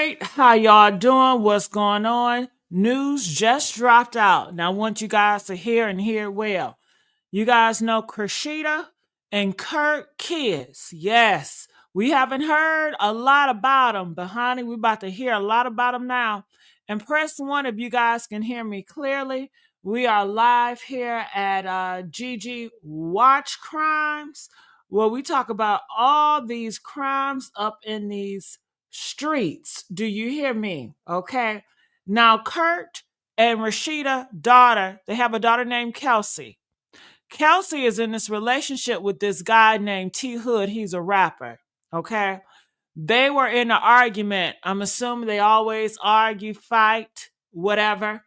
right, how y'all doing? What's going on? News just dropped out. Now I want you guys to hear and hear well. You guys know Rasheeda and Kirk kids. Yes, we haven't heard a lot about them, but honey, we're about to hear a lot about them now. And press one if you guys can hear me clearly. We are live here at GG Watch Crimes, where we talk about all these crimes up in these streets. Do you hear me? Okay. Now, Kurt and Rasheeda daughter, they have a daughter named Kelsey. Kelsey is in this relationship with this guy named T Hood. He's a rapper. Okay. They were in an argument. I'm assuming they always argue, fight, whatever.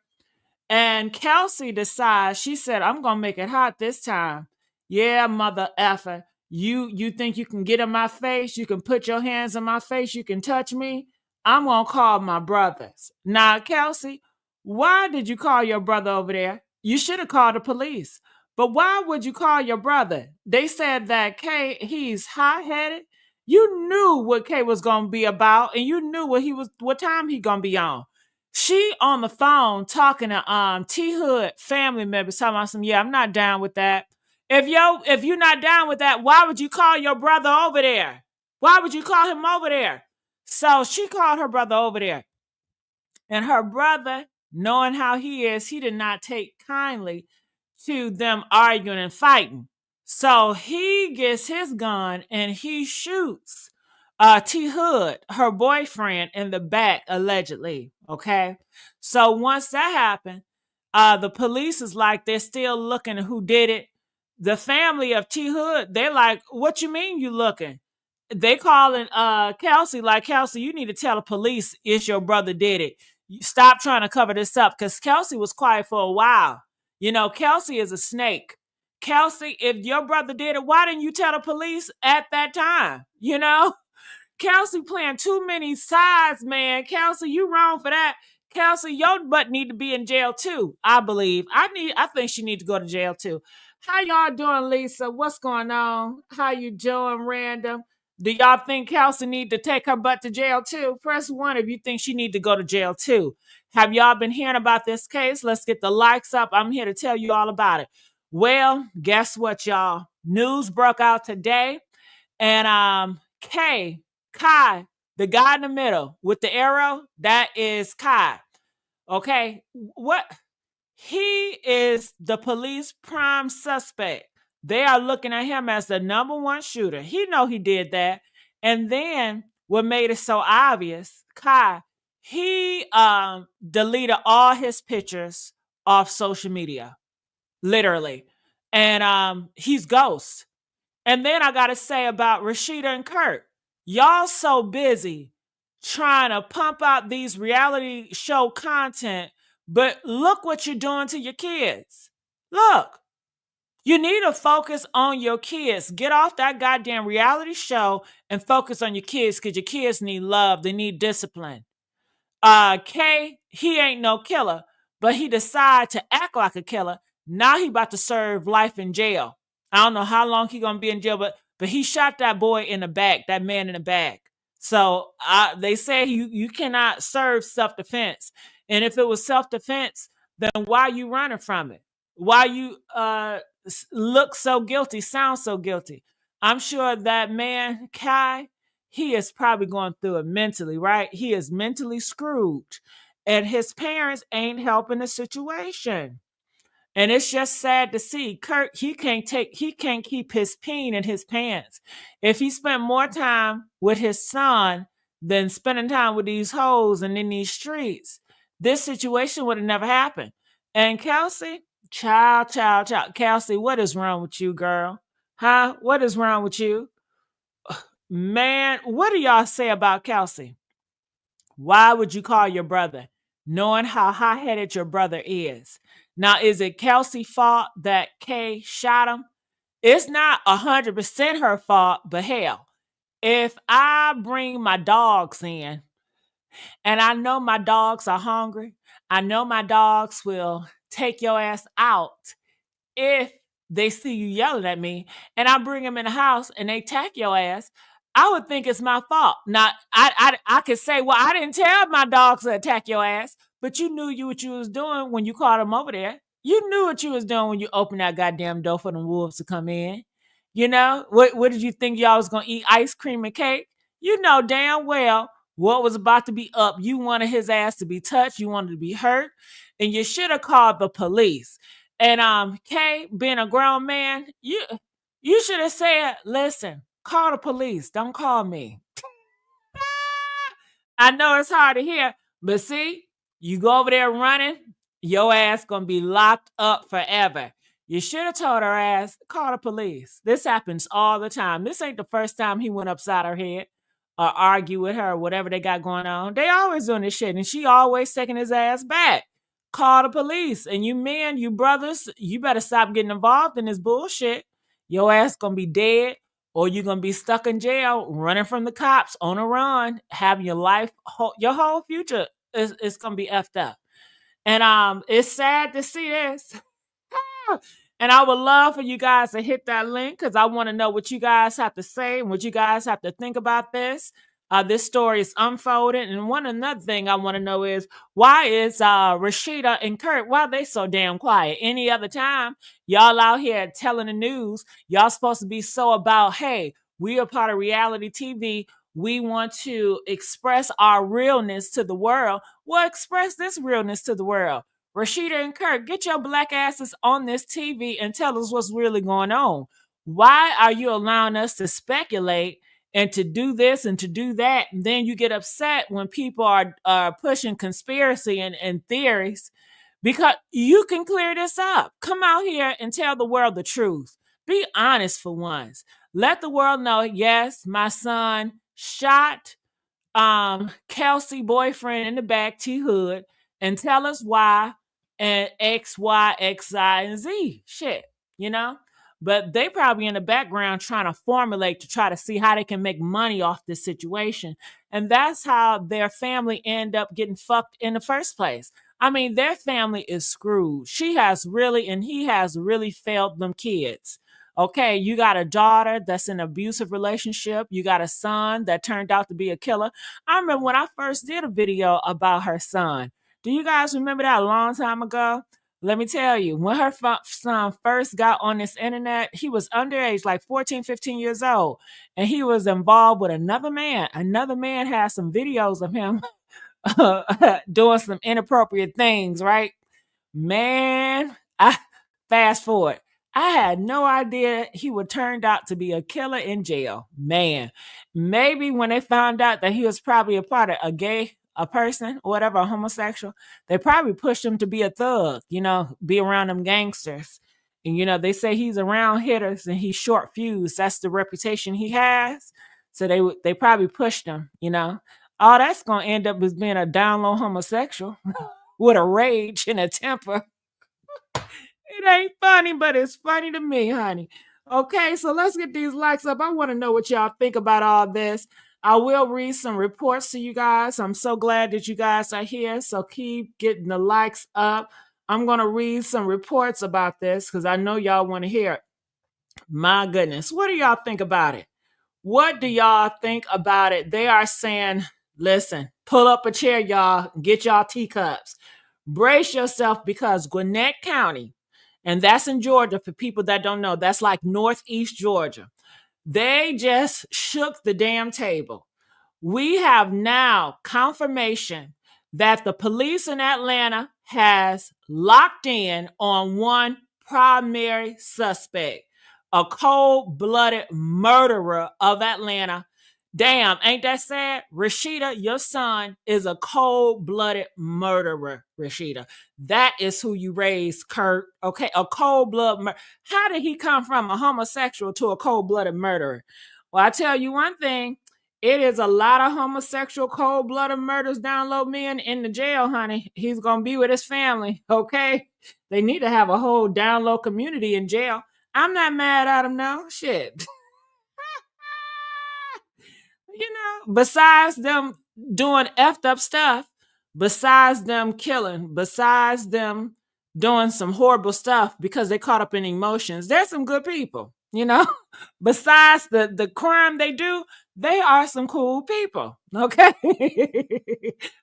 And Kelsey decides, she said, I'm gonna make it hot this time. Yeah, mother effer. You think you can get in my face? You can put your hands in my face, you can touch me? I'm gonna call my brothers. Now, Kelsey, why did you call your brother over there? You should have called the police. But why would you call your brother? They said that K, he's hot-headed. You knew what K was gonna be about, and you knew what time he gonna be on. She on the phone talking to T Hood family members, talking about some, yeah, I'm not down with that. If you're not down with that, why would you call your brother over there? Why would you call him over there? So she called her brother over there. And her brother, knowing how he is, he did not take kindly to them arguing and fighting. So he gets his gun and he shoots T Hood, her boyfriend, in the back, allegedly. Okay. So once that happened, the police is like, they're still looking at who did it. The family of T Hood, they're like, what you mean you looking? They calling Kelsey, like, Kelsey, you need to tell the police it's your brother did it. You stop trying to cover this up, because Kelsey was quiet for a while. You know, Kelsey is a snake. Kelsey, if your brother did it, why didn't you tell the police at that time? You know? Kelsey playing too many sides, man. Kelsey, you wrong for that. Kelsey, your butt need to be in jail too, I believe. I think she need to go to jail too. How y'all doing, Lisa? What's going on? How you doing, Random? Do y'all think Kelsey need to take her butt to jail too? Press one if you think she need to go to jail too. Have y'all been hearing about this case? Let's get the likes up. I'm here to tell you all about it. Well, guess what, y'all? News broke out today, and Kai, the guy in the middle with the arrow, that is Kai. Okay, what? He is the police prime suspect. They are looking at him as the number one shooter. He know he did that. And then what made it so obvious, Kai, he deleted all his pictures off social media, literally. And he's ghost. And then I got to say about Rasheeda and Kirk. Y'all so busy trying to pump out these reality show content, but look what you're doing to your kids. Look, you need to focus on your kids. Get off that goddamn reality show and focus on your kids, because your kids need love. They need discipline. Kay, he ain't no killer, but he decided to act like a killer. Now he about to serve life in jail. I don't know how long he gonna be in jail, but he shot that boy in the back, that man in the back. So they say you cannot serve self-defense. And if it was self-defense, then why you running from it? Why you look so guilty, sound so guilty? I'm sure that man, Kai, he is probably going through it mentally, right? He is mentally screwed. And his parents ain't helping the situation. And it's just sad to see. Kirk, he can't keep his peen in his pants. If he spent more time with his son than spending time with these hoes and in these streets, this situation would have never happened. And Kelsey, child. Kelsey, what is wrong with you, girl? Huh? What is wrong with you? Man, what do y'all say about Kelsey? Why would you call your brother, knowing how hot-headed your brother is? Now, is it Kelsey's fault that Kay shot him? It's not 100% her fault, but hell, if I bring my dogs in and I know my dogs are hungry, I know my dogs will take your ass out if they see you yelling at me, and I bring them in the house and they attack your ass, I would think it's my fault. Now, I could say, well, I didn't tell my dogs to attack your ass, but you knew what you was doing when you caught them over there. You knew what you was doing when you opened that goddamn door for the wolves to come in. You know, what did you think y'all was gonna eat ice cream and cake? You know damn well what was about to be up. You wanted his ass to be touched. You wanted to be hurt, and you should have called the police. And Kay, being a grown man, you should have said, listen, call the police. Don't call me. I know it's hard to hear, but see, you go over there running, your ass gonna be locked up forever. You should have told her ass, call the police. This happens all the time. This ain't the first time he went upside her head or argue with her or whatever they got going on. They always doing this shit, and she always taking his ass back. Call the police. And you men, you brothers, you better stop getting involved in this bullshit. Your ass gonna be dead, or you're gonna be stuck in jail, running from the cops on a run, having your life, your whole future is gonna be effed up. And it's sad to see this. And I would love for you guys to hit that link because I want to know what you guys have to say and what you guys have to think about this. This story is unfolding. And another thing I want to know is, why is Rasheeda and Kirk, why are they so damn quiet? Any other time, y'all out here telling the news, y'all supposed to be so about, hey, we are part of reality TV. We want to express our realness to the world. Well, express this realness to the world. Rasheeda and Kirk, get your black asses on this TV and tell us what's really going on. Why are you allowing us to speculate and to do this and to do that? And then you get upset when people are pushing conspiracy and theories, because you can clear this up. Come out here and tell the world the truth. Be honest for once. Let the world know, yes, my son shot Kelsey boyfriend in the back, T Hood, and tell us why, and X, Y, X, Y, and Z. Shit, you know? But they probably in the background trying to formulate to try to see how they can make money off this situation. And that's how their family end up getting fucked in the first place. I mean, their family is screwed. She has really, and he has really failed them kids. Okay, you got a daughter that's in an abusive relationship. You got a son that turned out to be a killer. I remember when I first did a video about her son. Do you guys remember that a long time ago? Let me tell you, when her son first got on this internet, he was underage, like 14, 15 years old. And he was involved with another man. Another man had some videos of him doing some inappropriate things, right? Man, I fast forward. I had no idea he would turned out to be a killer in jail. Man, maybe when they found out that he was probably a part of a person, or whatever, a homosexual, they probably pushed him to be a thug, be around them gangsters. And, they say he's around hitters and he's short fused. That's the reputation he has. So they probably pushed him, All that's going to end up as being a down low homosexual with a rage and a temper. It ain't funny, but it's funny to me, honey. Okay, so let's get these likes up. I want to know what y'all think about all this. I will read some reports to you guys. I'm so glad that you guys are here. So keep getting the likes up. I'm going to read some reports about this because I know y'all want to hear it. My goodness. What do y'all think about it? What do y'all think about it? They are saying, listen, pull up a chair, y'all. Get y'all teacups. Brace yourself, because Gwinnett County, and that's in Georgia for people that don't know, that's like Northeast Georgia. They just shook the damn table. We have now confirmation that the police in Atlanta has locked in on one primary suspect, a cold-blooded murderer of Atlanta. Damn, ain't that sad? Rasheeda, your son is a cold-blooded murderer, Rasheeda. That is who you raised, Kirk. Okay, a cold-blooded murderer. How did he come from a homosexual to a cold-blooded murderer? Well, I tell you one thing. It is a lot of homosexual, cold-blooded murders down low men in the jail, honey. He's going to be with his family, okay? They need to have a whole down low community in jail. I'm not mad at him now. Shit. Besides them doing effed up stuff, besides them killing, besides them doing some horrible stuff because they caught up in emotions, there's some good people, Besides the crime they do, They are some cool people. Okay.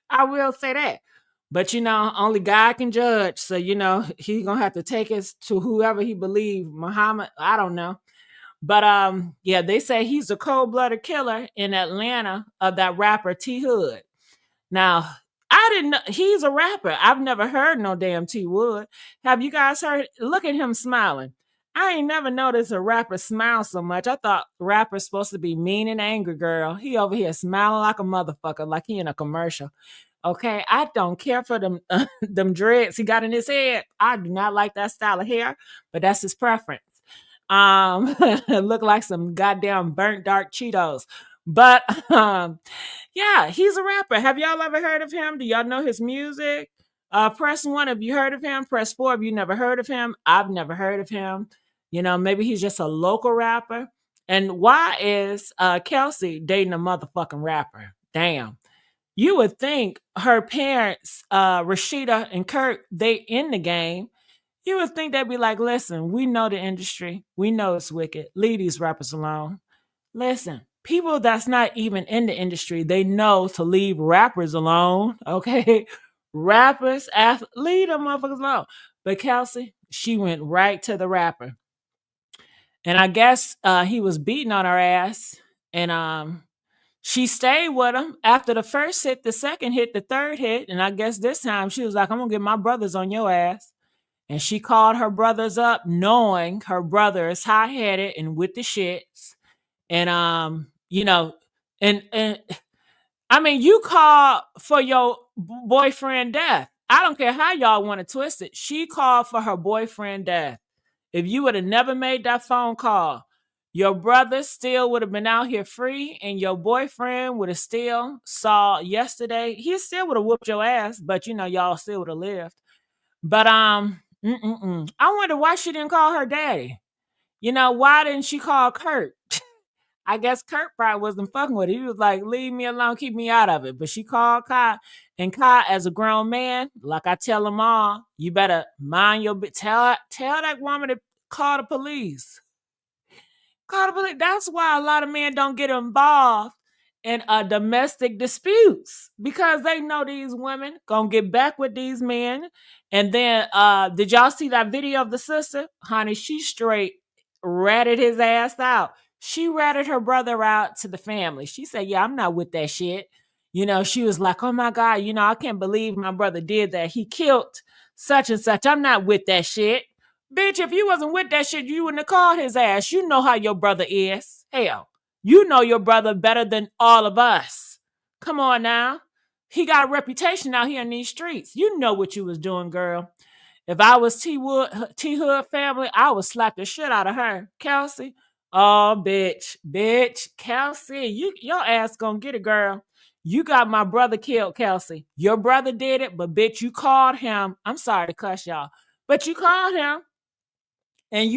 I will say that. But only God can judge. So, he's gonna have to take us to whoever he believes. Muhammad, I don't know. But yeah, they say he's a cold-blooded killer in Atlanta of that rapper T Hood. Now, I didn't know he's a rapper. I've never heard no damn T Wood. Have you guys heard? Look at him smiling. I ain't never noticed a rapper smile so much. I thought rappers supposed to be mean and angry, girl. He over here smiling like a motherfucker, like he in a commercial. Okay, I don't care for them them dreads he got in his head. I do not like that style of hair, but that's his preference. Look like some goddamn burnt dark Cheetos. But yeah, he's a rapper. Have y'all ever heard of him? Do y'all know his music? Press one if you heard of him. Press four if you never heard of him. I've never heard of him. Maybe he's just a local rapper. And why is Kelsey dating a motherfucking rapper? Damn. You would think her parents, Rasheeda and Kirk, they in the game. You would think they'd be like, listen, we know the industry. We know it's wicked. Leave these rappers alone. Listen, people that's not even in the industry, they know to leave rappers alone. Okay. Rappers, leave them motherfuckers alone. But Kelsey, she went right to the rapper. And I guess he was beating on her ass. And she stayed with him after the first hit, the second hit, the third hit. And I guess this time she was like, I'm going to get my brothers on your ass. And she called her brothers up knowing her brother is high-headed and with the shits. And and I mean, you call for your boyfriend death. I don't care how y'all want to twist it. She called for her boyfriend death. If you would have never made that phone call, your brother still would have been out here free, and your boyfriend would have still saw yesterday. He still would have whooped your ass, but y'all still would have lived. But I wonder why she didn't call her daddy. Why didn't she call Kirk? I guess Kirk probably wasn't fucking with it. He was like, leave me alone, keep me out of it. But she called Kai. And Kai, as a grown man, like I tell them all, you better mind your tell that woman to call the police. Call the police. That's why a lot of men don't get involved in domestic disputes, because they know these women gonna get back with these men. And then did y'all see that video of the sister? Honey, she straight ratted his ass out. She ratted her brother out to the family. She said, yeah, I'm not with that shit. She was like, oh my God, I can't believe my brother did that. He killed such and such. I'm not with that shit. Bitch, if you wasn't with that shit, you wouldn't have called his ass. You know how your brother is. Hell, you know your brother better than all of us. Come on now. He got a reputation out here in these streets. You know what you was doing, girl. If I was T Hood family, I would slap the shit out of her. Kelsey. Oh, bitch. Kelsey, your ass gonna get it, girl. You got my brother killed, Kelsey. Your brother did it, but bitch, you called him. I'm sorry to cuss y'all, but you called him. And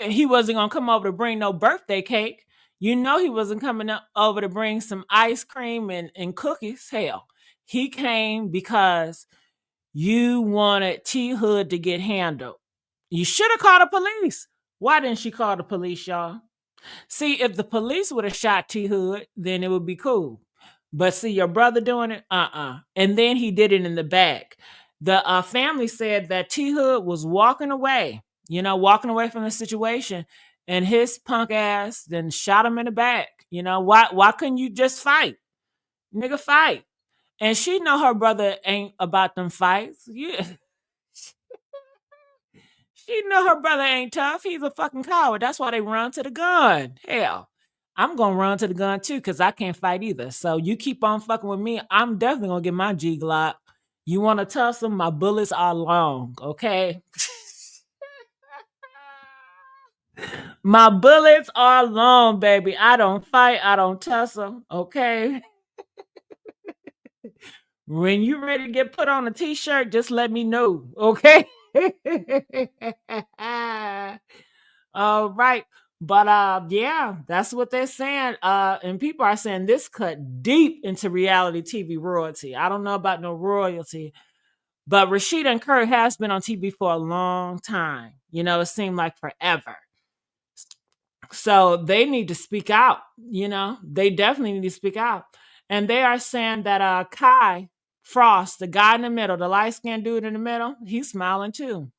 he wasn't gonna come over to bring no birthday cake. He wasn't coming over to bring some ice cream and cookies. Hell, he came because you wanted T Hood to get handled. You should have called the police. Why didn't she call the police, y'all? See, if the police would have shot T Hood, then it would be cool. But see, your brother doing it, and then he did it in the back. The family said that T Hood was walking away from the situation, and his punk ass then shot him in the back. Why couldn't you just fight? Nigga, fight. And she know her brother ain't about them fights. Yeah. She know her brother ain't tough. He's a fucking coward. That's why they run to the gun. Hell, I'm gonna run to the gun too, because I can't fight either. So you keep on fucking with me, I'm definitely gonna get my G Glock. You wanna tussle? My bullets are long, okay? My bullets are long, baby. I don't fight. I don't tussle. Okay. When you ready to get put on a t-shirt, just let me know. Okay. All right. But yeah, that's what they're saying. And people are saying this cut deep into reality TV royalty. I don't know about no royalty, but Rasheeda and Kirk has been on TV for a long time. It seemed like forever. So they need to speak out, you know, they definitely need to speak out. And they are saying that Kai Frost, the guy in the middle, the light skinned dude in the middle, he's smiling too.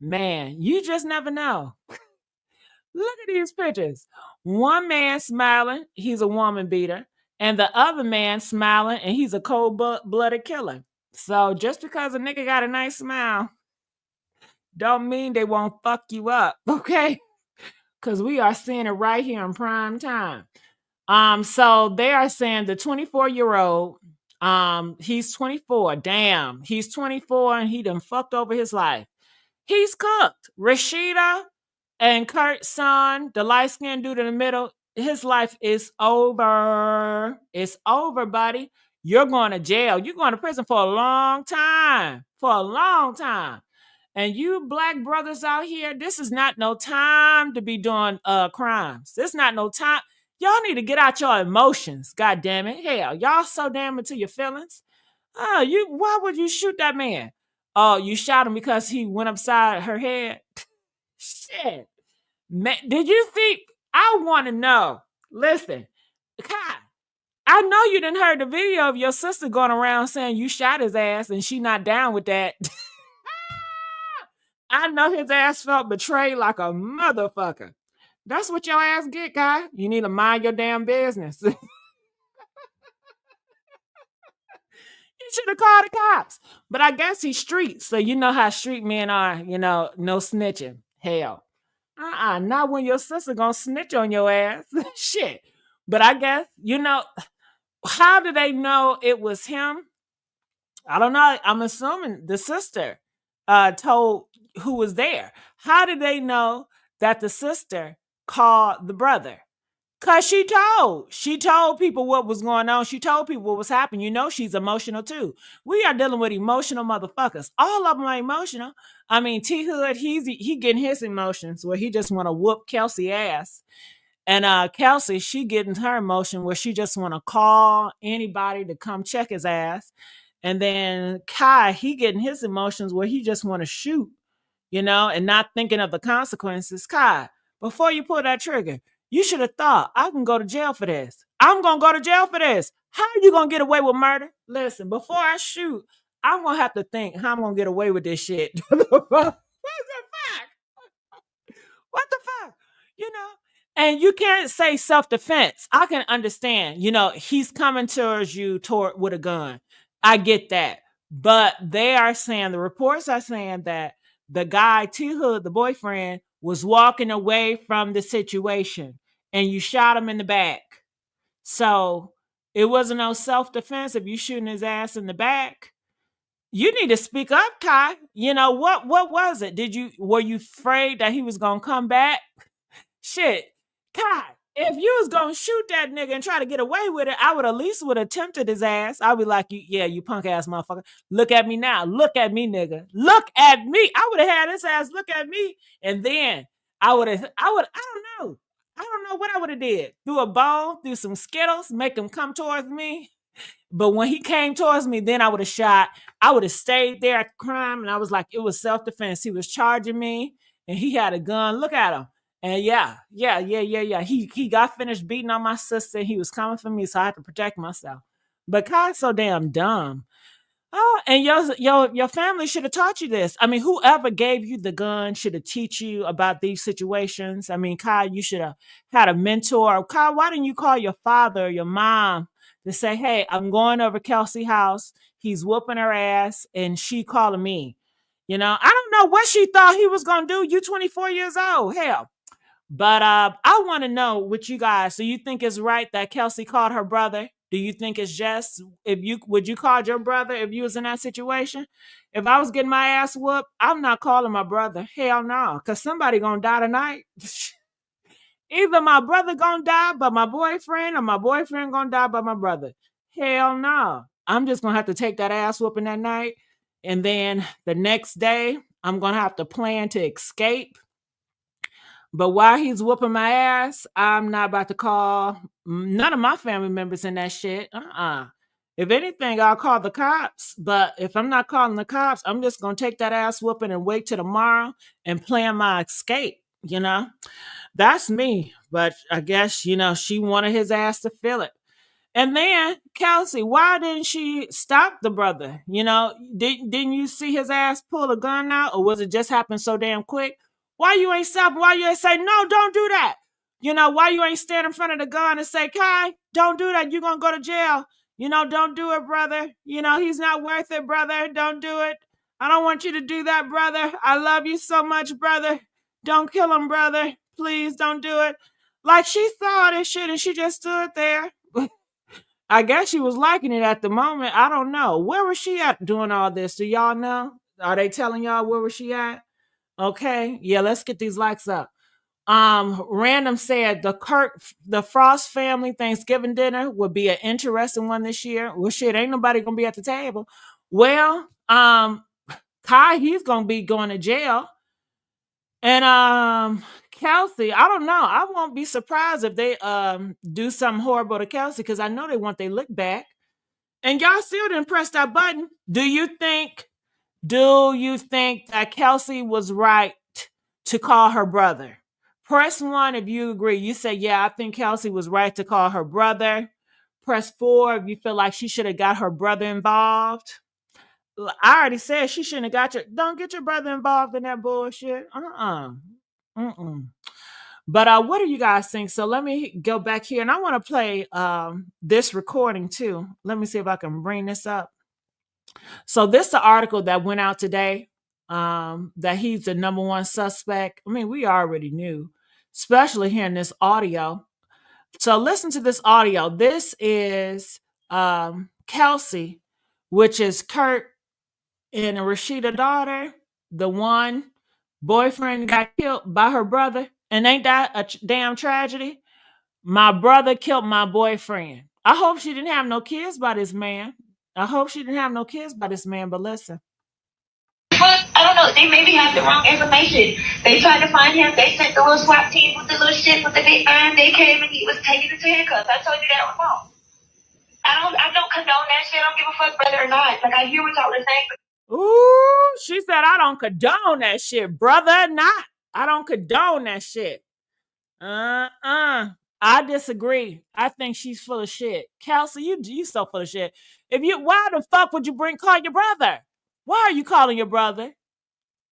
Man, you just never know. Look at these pictures. One man smiling, he's a woman beater, and the other man smiling, and he's a cold blooded killer. So just because a nigga got a nice smile, don't mean they won't fuck you up, okay? Because we are seeing it right here in prime time. So they are saying the 24-year-old, he's 24. Damn, he's 24 and he done fucked over his life. He's cooked. Rasheeda and Kurt's son, the light skinned dude in the middle, his life is over. It's over, buddy. You're going to jail. You're going to prison for a long time. For a long time. And you black brothers out here, this is not no time to be doing crimes. This is not no time. Y'all need to get out your emotions. God damn it. Hell, y'all so damn into your feelings. Why would you shoot that man? Oh, you shot him because he went upside her head? Shit. Man, did you see? I want to know. Listen, God, I know you didn't heard the video of your sister going around saying you shot his ass and she not down with that. I know his ass felt betrayed like a motherfucker. That's what your ass get, guy. You need to mind your damn business. You should have called the cops. But I guess he's street, so you know how street men are, you know, no snitching. Hell. Not when your sister gonna snitch on your ass. Shit. But I guess, you know, how do they know it was him? I don't know. I'm assuming the sister told who was there. How did they know that the sister called the brother? Cause she told people what was going on. She told people what was happening. You know she's emotional too. We are dealing with emotional motherfuckers. All of them are emotional. I mean, T Hood, he getting his emotions where he just want to whoop Kelsey ass. And Kelsey, she getting her emotion where she just want to call anybody to come check his ass. And then Kai, he getting his emotions where he just want to shoot, you know, and not thinking of the consequences. Kai, before you pull that trigger, you should have thought, I can go to jail for this. I'm going to go to jail for this. How are you going to get away with murder? Listen, before I shoot, I'm going to have to think how I'm going to get away with this shit. What the fuck? What the fuck? You know? And you can't say self-defense. I can understand, you know, he's coming towards you with a gun. I get that. But they are saying, the reports are saying that the guy, T Hood, the boyfriend, was walking away from the situation and you shot him in the back. So it wasn't no self-defense if you shooting his ass in the back. You need to speak up, Kai. You know, what was it? Were you afraid that he was gonna come back? Shit. God, if you was gonna shoot that nigga and try to get away with it, I would at least would have tempted his ass. I'd be like, you punk ass motherfucker. Look at me now. Look at me, nigga. Look at me. I would have had his ass look at me. And then I don't know. I don't know what I would have did. Threw a bone, threw some Skittles, make him come towards me. But when he came towards me, then I would have shot. I would have stayed there at the crime. And I was like, it was self-defense. He was charging me and he had a gun. Look at him. And yeah. He got finished beating on my sister. He was coming for me, so I had to protect myself. But Kai's so damn dumb. Oh, and your family should have taught you this. I mean, whoever gave you the gun should have teach you about these situations. I mean, Kai, you should have had a mentor. Kai, why didn't you call your father or your mom to say, hey, I'm going over Kelsey house. He's whooping her ass and she calling me. You know, I don't know what she thought he was gonna do. You 24 years old. Hell. But I want to know what you guys. So you think it's right that Kelsey called her brother? Do you think it's just would you call your brother if you was in that situation? If I was getting my ass whooped, I'm not calling my brother. Hell no, cause somebody gonna die tonight. Either my brother gonna die by my boyfriend, or my boyfriend gonna die by my brother. Hell no, I'm just gonna have to take that ass whooping that night, and then the next day I'm gonna have to plan to escape. But while he's whooping my ass, I'm not about to call none of my family members in that shit. If anything, I'll call the cops. But if I'm not calling the cops, I'm just gonna take that ass whooping and wait till tomorrow and plan my escape, you know? That's me. But I guess, she wanted his ass to feel it. And then Kelsey, why didn't she stop the brother? Didn't you see his ass pull a gun out, or was it just happen so damn quick? Why you ain't stop? Why you ain't say no? Don't do that. Why you ain't stand in front of the gun and say, Kai, don't do that. You're gonna go to jail. Don't do it, brother. He's not worth it, brother. Don't do it. I don't want you to do that, brother. I love you so much, brother. Don't kill him, brother. Please don't do it. Like she saw this shit and she just stood there. I guess she was liking it at the moment. I don't know. Where was she at doing all this? Do y'all know? Are they telling y'all where was she at? Okay. Yeah, let's get these likes up. Random said the Frost family Thanksgiving dinner would be an interesting one this year. Well, shit, ain't nobody gonna be at the table. Well, Kai, he's gonna be going to jail. And Kelsey, I don't know. I won't be surprised if they do something horrible to Kelsey because I know they want their lick back. And y'all still didn't press that button. Do you think that Kelsey was right to call her brother? Press 1 if you agree. You say, yeah, I think Kelsey was right to call her brother. Press 4 if you feel like she should have got her brother involved. I already said she shouldn't have don't get your brother involved in that bullshit. Mm-mm. But what do you guys think? So let me go back here and I want to play this recording too. Let me see if I can bring this up. So this is the article that went out today, that he's the number one suspect. I mean, we already knew, especially hearing this audio. So listen to this audio. This is Kelsey, which is Kirk and Rasheeda daughter. The one boyfriend got killed by her brother. And ain't that a damn tragedy? My brother killed my boyfriend. I hope she didn't have no kids by this man. But listen. I don't know. They maybe have the wrong information. They tried to find him. They sent the little SWAT team with the little shit with the big iron. They came and he was taken into handcuffs. I told you that was wrong. I don't condone that shit. I don't give a fuck brother or not. Like I hear what y'all are saying. Ooh, she said I don't condone that shit, brother. Not. I don't condone that shit. I disagree. I think she's full of shit. Kelsey, you so full of shit. Why the fuck would you call your brother? Why are you calling your brother?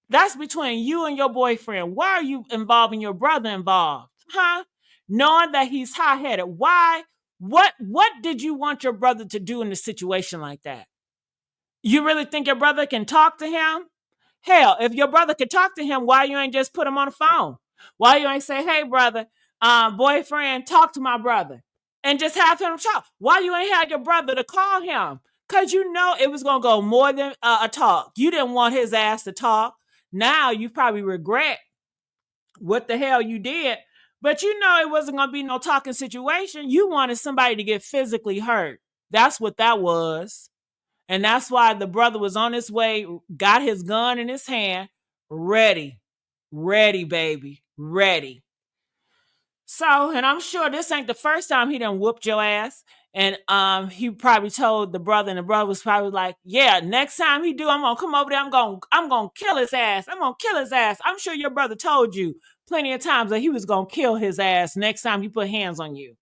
That's between you and your boyfriend. Why are you involving your brother involved? Huh? Knowing that he's hot-headed. Why? What did you want your brother to do in a situation like that? You really think your brother can talk to him? Hell, if your brother could talk to him, why you ain't just put him on the phone? Why you ain't say, hey, brother, boyfriend, talk to my brother and just have him talk? Why you ain't had your brother to call him? Because you know it was going to go more than a talk. You didn't want his ass to talk. Now you probably regret what the hell you did. But you know it wasn't going to be no talking situation. You wanted somebody to get physically hurt. That's what that was. And that's why the brother was on his way, got his gun in his hand, ready, baby, ready. So, and I'm sure this ain't the first time he done whooped your ass. And he probably told the brother, and the brother was probably like, yeah, next time he do, I'm gonna come over there, I'm gonna kill his ass. I'm sure your brother told you plenty of times that he was gonna kill his ass next time he put hands on you.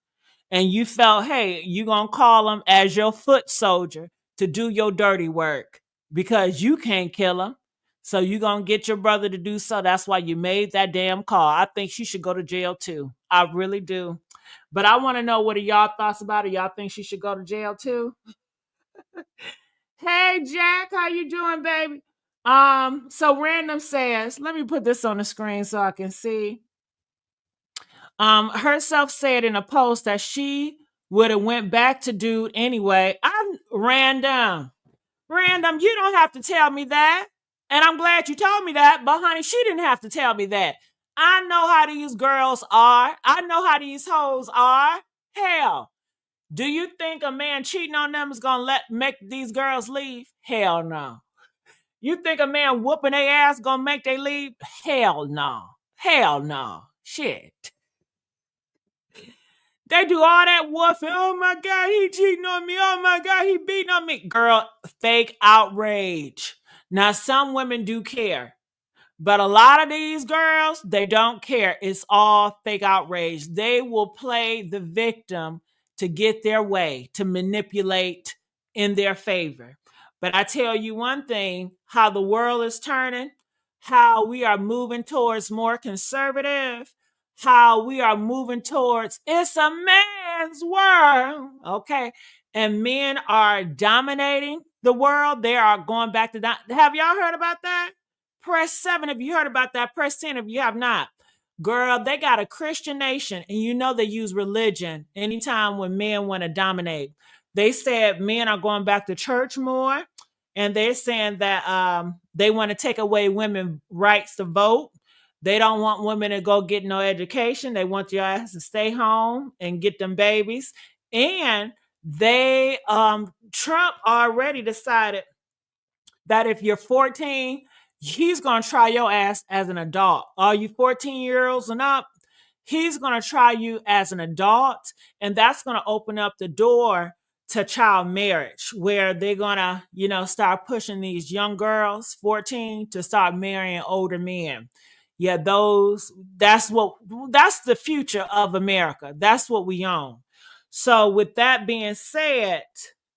And you felt, hey, you gonna call him as your foot soldier to do your dirty work because you can't kill him. So you gonna get your brother to do so. That's why you made that damn call. I think she should go to jail too. I really do. But I want to know what are y'all thoughts about it. Y'all think she should go to jail too? Hey Jack, how you doing, baby? So Random says, let me put this on the screen so I can see. Herself said in a post that she would have went back to dude anyway. I'm Random. You don't have to tell me that. And I'm glad you told me that, but honey, she didn't have to tell me that. I know how these girls are. I know how these hoes are. Hell, do you think a man cheating on them is gonna make these girls leave? Hell no. You think a man whooping their ass gonna make they leave? Hell no. Hell no. Shit. They do all that warfare. Oh my God, he cheating on me. Oh my God, he beating on me. Girl, fake outrage. Now, some women do care, But a lot of these girls, they don't care. It's all fake outrage. They will play the victim to get their way, to manipulate in their favor. But I tell you one thing, how the world is turning, how we are moving towards more conservative, how we are moving towards it's a man's world. Okay. And men are dominating the world. They are going back to that. Have y'all heard about that? Press 7 if you heard about that. Press 10 if you have not. Girl, they got a Christian nation, and you know they use religion anytime when men want to dominate. They said men are going back to church more, and they're saying that they want to take away women's rights to vote. They don't want women to go get no education. They want your ass to stay home and get them babies. And they Trump already decided that if you're 14, he's going to try your ass as an adult. Are you 14-year-olds and up? He's going to try you as an adult, and that's going to open up the door to child marriage, where they're going to, start pushing these young girls, 14, to start marrying older men. Yeah, that's the future of America. That's what we own. So with that being said,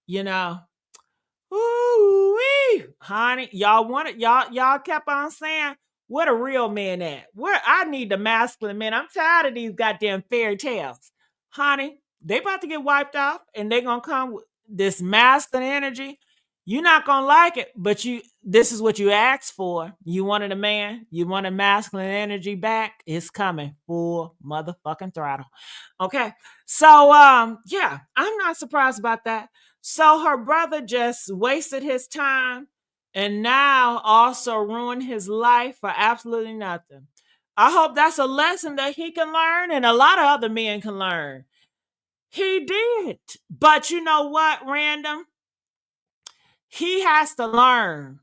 you know, ooh, honey, y'all want it? Y'all kept on saying, "What a real man at? Where I need the masculine man. I'm tired of these goddamn fairy tales, honey. They about to get wiped off, and they gonna come with this masculine energy. You're not gonna like it, but this is what you asked for. You wanted a man. You want a masculine energy back. It's coming full motherfucking throttle. Okay, so yeah, I'm not surprised about that. So her brother just wasted his time and now also ruined his life for absolutely nothing. I hope that's a lesson that he can learn and a lot of other men can learn. He did. But you know what, Random? He has to learn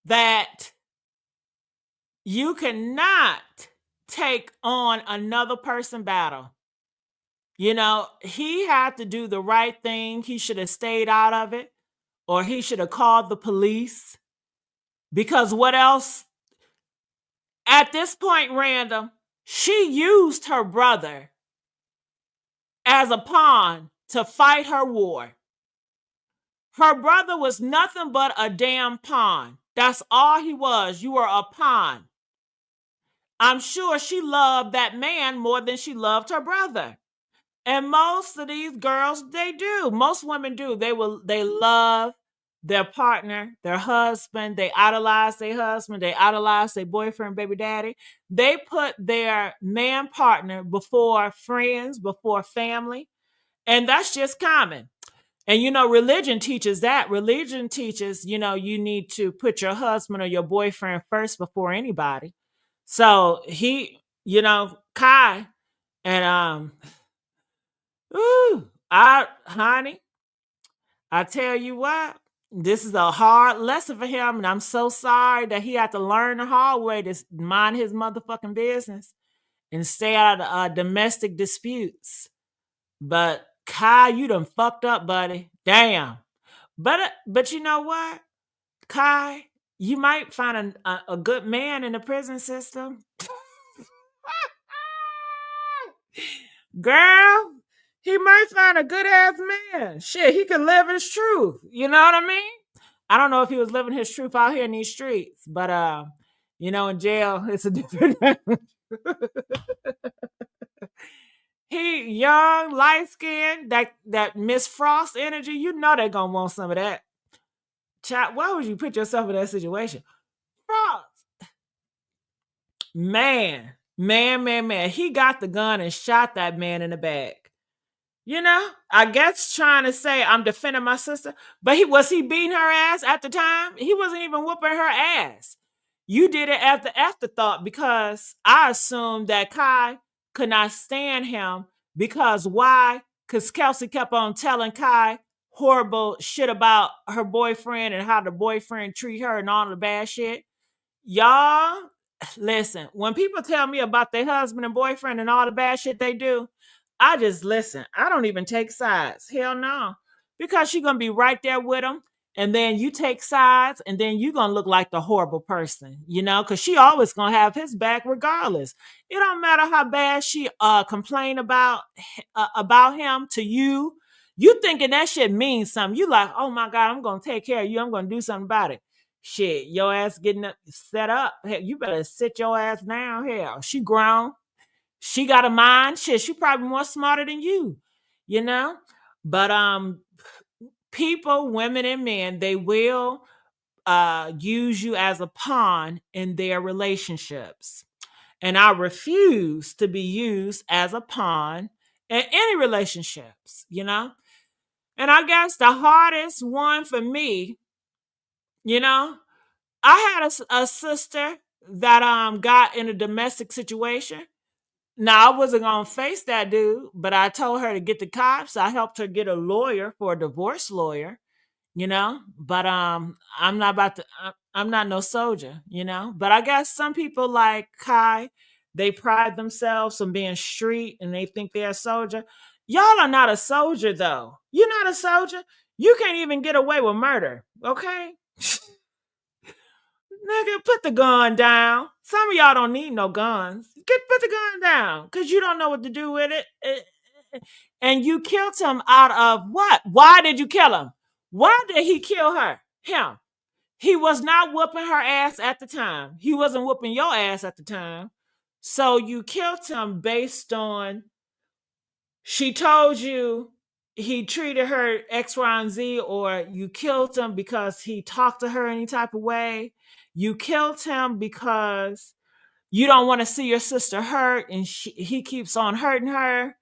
that you cannot take on another person's battle. He had to do the right thing. He should have stayed out of it, or he should have called the police. Because what else? At this point, Random, she used her brother as a pawn to fight her war. Her brother was nothing but a damn pawn. That's all he was. You were a pawn. I'm sure she loved that man more than she loved her brother. And most of these girls, they do. Most women do. They love their partner, their husband. They idolize their husband. They idolize their boyfriend, baby daddy. They put their man partner before friends, before family. And that's just common. And religion teaches that. Religion teaches, you need to put your husband or your boyfriend first before anybody. So Kai, and honey, I tell you what, this is a hard lesson for him, and I'm so sorry that he had to learn the hard way to mind his motherfucking business and stay out of domestic disputes. But Kai, you done fucked up, buddy. Damn. But you know what, Kai, you might find a good man in the prison system. Girl, he might find a good ass man. Shit, he can live his truth. You know what I mean? I don't know if he was living his truth out here in these streets, but in jail, it's a different. He young, light skinned, that Miss Frost energy. You know they're gonna want some of that. Child, why would you put yourself in that situation? Frost, man. He got the gun and shot that man in the back. I guess trying to say I'm defending my sister, but was he beating her ass at the time? He wasn't even whooping her ass. You did it as the afterthought, because I assumed that Kai could not stand him. Because why? Because Kelsey kept on telling Kai horrible shit about her boyfriend and how the boyfriend treat her and all the bad shit. Y'all, listen, when people tell me about their husband and boyfriend and all the bad shit they do, I just listen. I don't even take sides. Hell no. Because she's going to be right there with them. and then you take sides, and then you're gonna look like the horrible person, because she always gonna have his back regardless. It don't matter how bad she complain about him to you. You thinking that shit means something. You like, oh my God, I'm gonna take care of you. I'm gonna do something about it. Shit, your ass getting set up. Hey, you better sit your ass down. Hell, she grown. She got a mind. Shit, she probably more smarter than you, you know? But people, women and men, they will use you as a pawn in their relationships. And I refuse to be used as a pawn in any relationships. And I guess the hardest one for me, you know, I had a sister that got in a domestic situation. Now I wasn't gonna face that dude, but I told her to get the cops. I helped her get a lawyer for a divorce lawyer. But I'm not about to. I'm not no soldier. But I guess some people like Kai, they pride themselves on being street and they think they're a soldier. Y'all are not a soldier though. You're not a soldier. You can't even get away with murder. Okay. Nigga, put the gun down. Some of y'all don't need no guns. Put the gun down because you don't know what to do with it. And you killed him out of what? Why did you kill him? Why did he kill her? Him. He was not whooping her ass at the time. He wasn't whooping your ass at the time. So you killed him based on she told you he treated her X, Y, and Z, or you killed him because he talked to her any type of way. You killed him because you don't want to see your sister hurt and he keeps on hurting her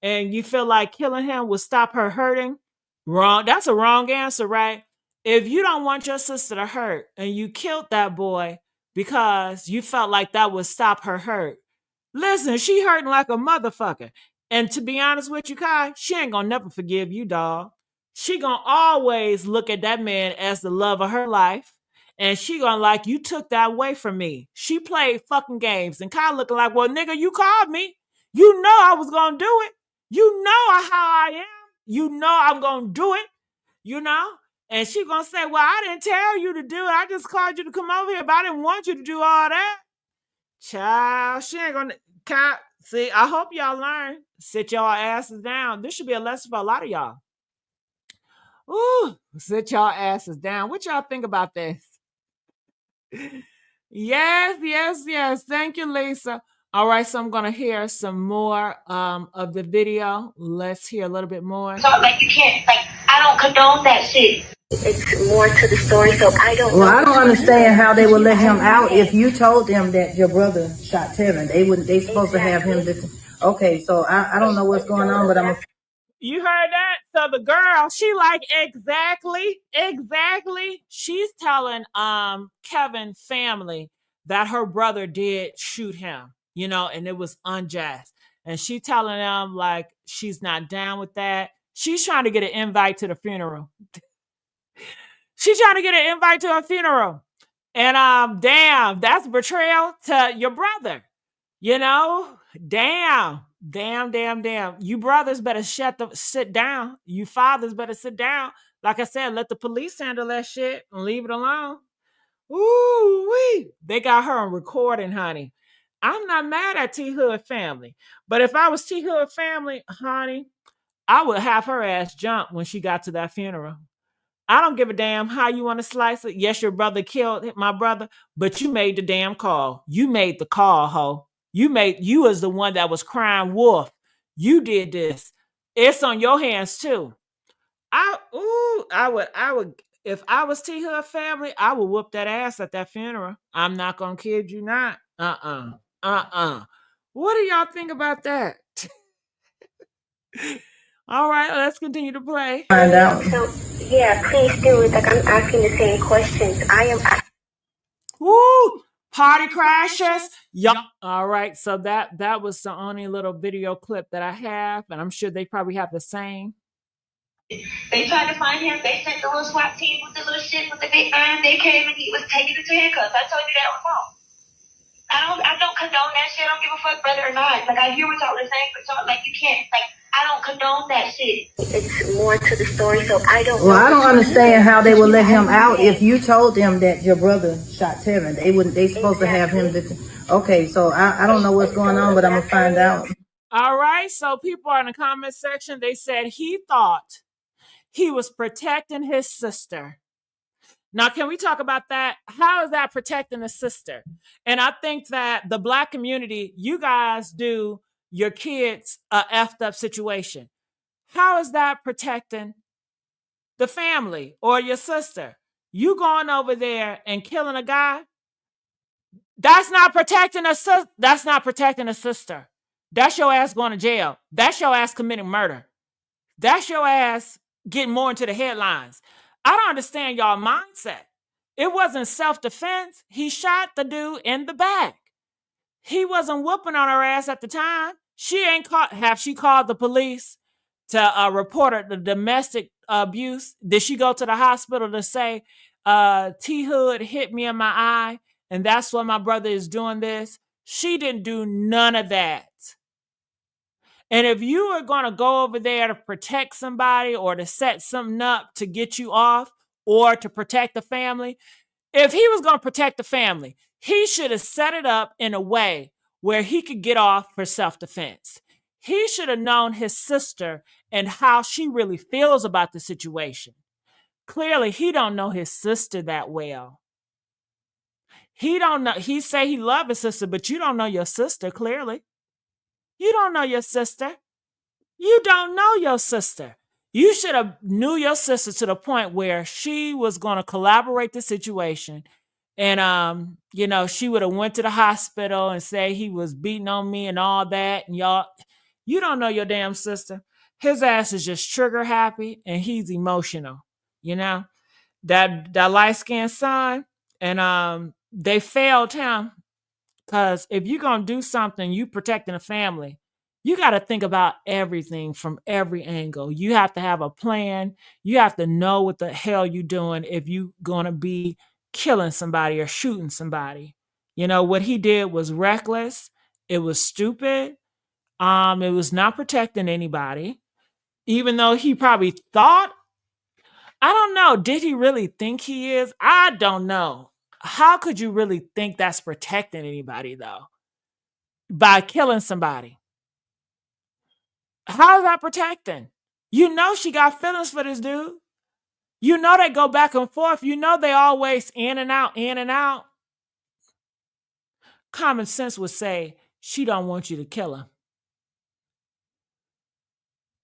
and you feel like killing him will stop her hurting. Wrong. That's a wrong answer, right? If you don't want your sister to hurt and you killed that boy because you felt like that would stop her hurt, listen, she hurting like a motherfucker. And to be honest with you, Kai, she ain't gonna never forgive you, dog. She gonna always look at that man as the love of her life. And she gonna like, you took that away from me. She played fucking games. And Kai looking like, well, nigga, you called me. You know I was gonna do it. You know how I am. You know I'm gonna do it. And she gonna say, well, I didn't tell you to do it. I just called you to come over here, but I didn't want you to do all that. Child, she ain't gonna. See, I hope y'all learn. Sit y'all asses down. This should be a lesson for a lot of y'all. Ooh, sit y'all asses down. What y'all think about this? Yes. Thank you, Lisa. All right, so I'm gonna hear some more of the video. Let's hear a little bit more. So like you can't I don't condone that shit. It's more to the story, so I don't. Well, I don't understand how they would let him out if you told them that your brother shot Tevin. They wouldn't. They supposed to have him. Okay, so I don't know what's going on, but I'm. You heard that? So the girl, she like exactly. She's telling Kevin family that her brother did shoot him, and it was unjust. And she telling them like she's not down with that. She's trying to get an invite to the funeral. She's trying to get an invite to a funeral. And damn, that's betrayal to your brother. Damn. You brothers better sit down. You fathers better sit down. Like I said, let the police handle that shit and leave it alone. Ooh-wee. They got her on recording, honey. I'm not mad at T Hood family. But if I was T Hood family, honey, I would have her ass jump when she got to that funeral. I don't give a damn how you want to slice it. Yes, your brother killed my brother, but you made the damn call. You made the call, ho. You was the one that was crying wolf. You did this. It's on your hands too. I would if I was T Hood family, I would whoop that ass at that funeral. I'm not gonna kid you not. What do y'all think about that? All right, let's continue to play. Find out. So yeah, please do it. Like I'm asking the same questions. Woo! Party crashers. Yup. All right. So that was the only little video clip that I have, and I'm sure they probably have the same. They tried to find him. They sent the little SWAT team with the little shit with the big iron. They came and he was taken into handcuffs. I told you that was wrong. I don't condone that shit. I don't give a fuck whether or not. Like I hear what y'all are saying, but y'all you can't I don't condone that shit. It's more to the story, so I don't. Well, I don't understand how they would let him out if you told them that your brother shot Tevin. They wouldn't. They supposed to have him. Okay, so I don't know what's going on, but I'm gonna find out. All right. So people are in the comment section. They said he thought he was protecting his sister. Now, can we talk about that? How is that protecting a sister? And I think that the Black community, you guys do your kids a effed up situation. How is that protecting the family or your sister? You going over there and killing a guy? That's not protecting a sister. That's not protecting a sister. That's your ass going to jail. That's your ass committing murder. That's your ass getting more into the headlines. I don't understand y'all mindset. It wasn't self-defense. He shot the dude in the back. He wasn't whooping on her ass at the time. She ain't caught. Have she called the police to report the domestic abuse? Did she go to the hospital to say, T Hood hit me in my eye, and that's why my brother is doing this? She didn't do none of that. And if you are going to go over there to protect somebody or to set something up to get you off or to protect the family, if he was going to protect the family, he should have set it up in a way where he could get off for self-defense. He should have known his sister and how she really feels about the situation. Clearly, he don't know his sister that well. He don't know. He say he loves his sister, but you don't know your sister, clearly. You don't know your sister. You don't know your sister. You should have knew your sister to the point where she was going to collaborate the situation. And, she would have went to the hospital and say he was beating on me and all that. And y'all, you don't know your damn sister. His ass is just trigger happy and he's emotional. That light-skinned son. And they failed him. Because if you're going to do something, you protecting a family, you got to think about everything from every angle. You have to have a plan. You have to know what the hell you're doing if you're going to be killing somebody or shooting somebody. What he did was reckless. It was stupid. It was not protecting anybody. Even though he probably thought, I don't know, did he really think he is? I don't know. How could you really think that's protecting anybody, though? By killing somebody. How is that protecting? She got feelings for this dude. They go back and forth. They always in and out, in and out. Common sense would say she don't want you to kill him.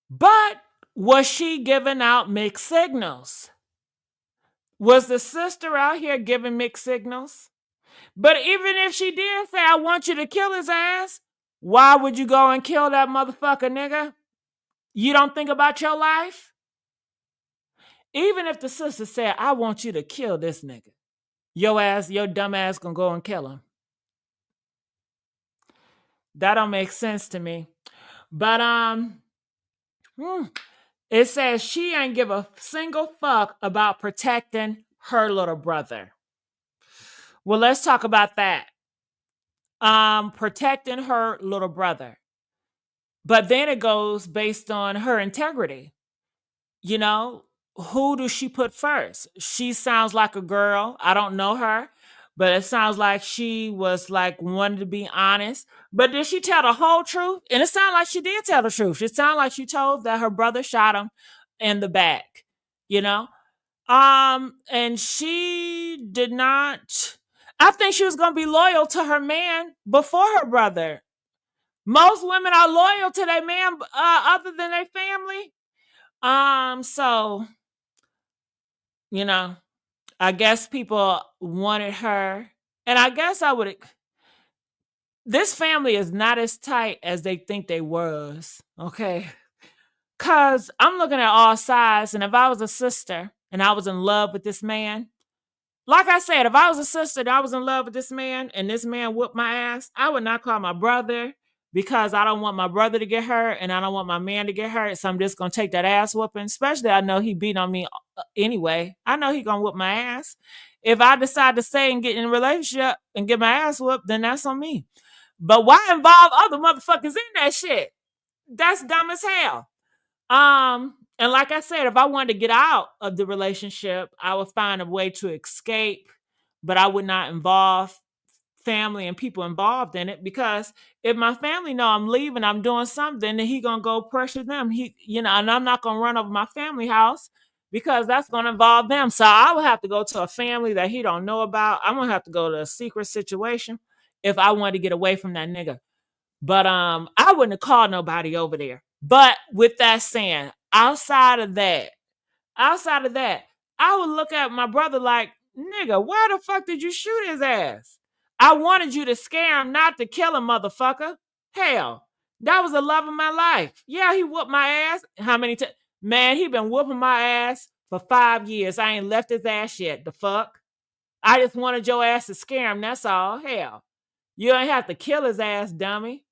But was she giving out mixed signals? Was the sister out here giving mixed signals? But even if she did say, I want you to kill his ass, why would you go and kill that motherfucker, nigga? You don't think about your life? Even if the sister said, I want you to kill this nigga, your dumb ass gonna go and kill him. That don't make sense to me. But it says she ain't give a single fuck about protecting her little brother. Well, let's talk about that. Protecting her little brother. But then it goes based on her integrity. Who does she put first? She sounds like a girl. I don't know her, but it sounds like she was wanted to be honest. But did she tell the whole truth? And it sounded like she did tell the truth. It sounded like she told that her brother shot him in the back, and she did not. I think she was going to be loyal to her man before her brother. Most women are loyal to their man other than their family. So, I guess people wanted her. And I guess this family is not as tight as they think they was. Okay. Cause I'm looking at all sides. And if I was a sister and I was in love with this man, like I said, if I was a sister and I was in love with this man and this man whooped my ass, I would not call my brother because I don't want my brother to get hurt and I don't want my man to get hurt. So I'm just going to take that ass whooping, especially I know he beat on me anyway. I know he going to whoop my ass. If I decide to stay and get in a relationship and get my ass whooped, then that's on me. But why involve other motherfuckers in that shit? That's dumb as hell. And like I said, if I wanted to get out of the relationship, I would find a way to escape, but I would not involve family and people involved in it, because if my family know I'm leaving, I'm doing something, then he gonna go pressure them. And I'm not gonna run over my family house because that's gonna involve them. So I would have to go to a family that he don't know about. I'm gonna have to go to a secret situation if I wanted to get away from that nigga. But I wouldn't have called nobody over there. But with that saying, outside of that, I would look at my brother like, nigga, why the fuck did you shoot his ass? I wanted you to scare him, not to kill him, motherfucker. Hell, that was the love of my life. Yeah, he whooped my ass. How many times? Man, he been whooping my ass for 5 years. I ain't left his ass yet. The fuck? I just wanted your ass to scare him. That's all. Hell, you ain't have to kill his ass, dummy.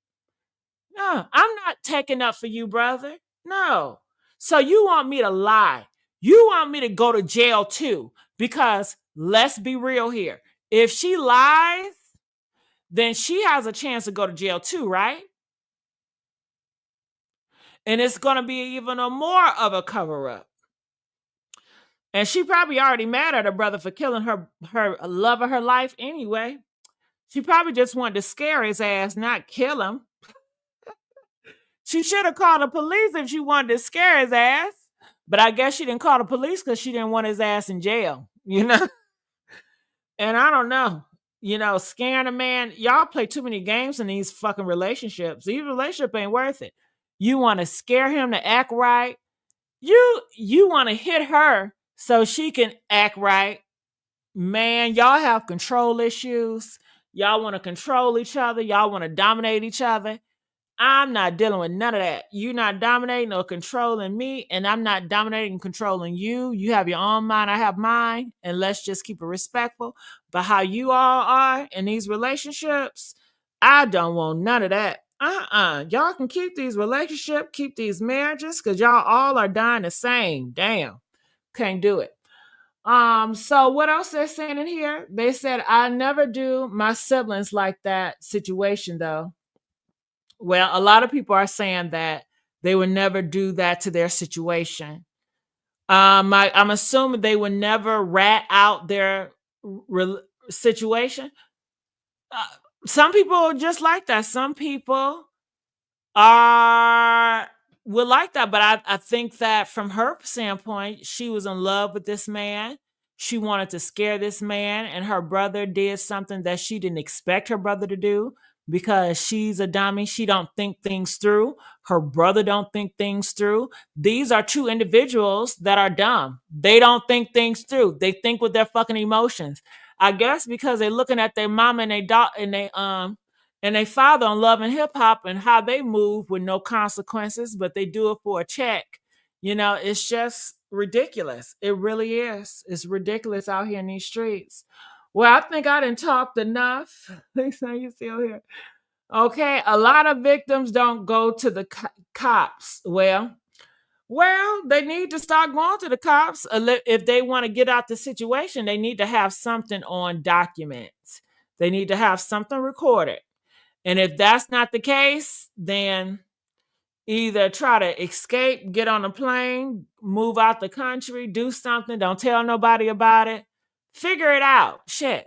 No, I'm not taking up for you, brother. No. So you want me to lie. You want me to go to jail too. Because let's be real here. If she lies, then she has a chance to go to jail too, right? And it's going to be even a more of a cover up. And she probably already mad at her brother for killing her love of her life anyway. She probably just wanted to scare his ass, not kill him. She should have called the police if she wanted to scare his ass. But I guess she didn't call the police because she didn't want his ass in jail, And I don't know, scaring a man. Y'all play too many games in these fucking relationships. These relationship ain't worth it. You want to scare him to act right. You want to hit her so she can act right. Man, y'all have control issues. Y'all want to control each other. Y'all want to dominate each other. I'm not dealing with none of that. You're not dominating or controlling me, and I'm not dominating and controlling you. You have your own mind, I have mine, and let's just keep it respectful. But how you all are in these relationships, I don't want none of that. Y'all can keep these relationships, keep these marriages, because y'all all are dying the same. Damn. Can't do it. So what else they're saying in here? They said, I never do my siblings like that situation though. Well, a lot of people are saying that they would never do that to their situation. I'm assuming they would never rat out their situation. Uh, some people are just like that. Some people are would like that, but I think that from her standpoint, she was in love with this man. She wanted to scare this man, and her brother did something that she didn't expect her brother to do because she's a dummy. She don't think things through. Her brother don't think things through. These are two individuals that are dumb. They don't think things through. They think with their fucking emotions. I guess because they're looking at their mom and they father on Love and Hip Hop and how they move with no consequences, but they do it for a check. It's just ridiculous. It really is. It's ridiculous out here in these streets. Well, I think I done talked enough. They say you still here. Okay, a lot of victims don't go to the cops. Well, they need to start going to the cops. If they want to get out the situation, they need to have something on documents. They need to have something recorded. And if that's not the case, then either try to escape, get on a plane, move out the country, do something, don't tell nobody about it. Figure it out. Shit.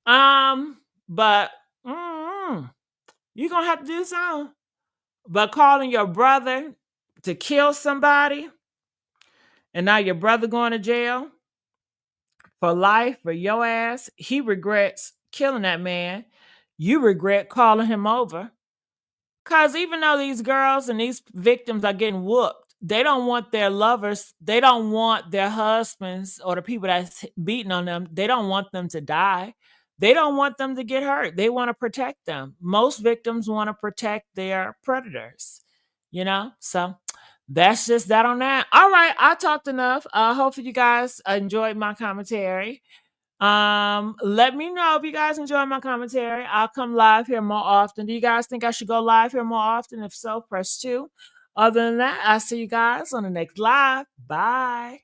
But you're gonna have to do something. But calling your brother to kill somebody, and now your brother going to jail for life for your ass, he regrets killing that man. You regret calling him over. Because even though these girls and these victims are getting whooped, they don't want their lovers, they don't want their husbands or the people that's beating on them, they don't want them to die. They don't want them to get hurt. They want to protect them. Most victims want to protect their predators. So that's just that on that. All right, I talked enough. Hopefully you guys enjoyed my commentary. Let me know if you guys enjoy my commentary. I'll come live here more often. Do you guys think I should go live here more often? If so, press 2. Other than that, I'll see you guys on the next live. Bye.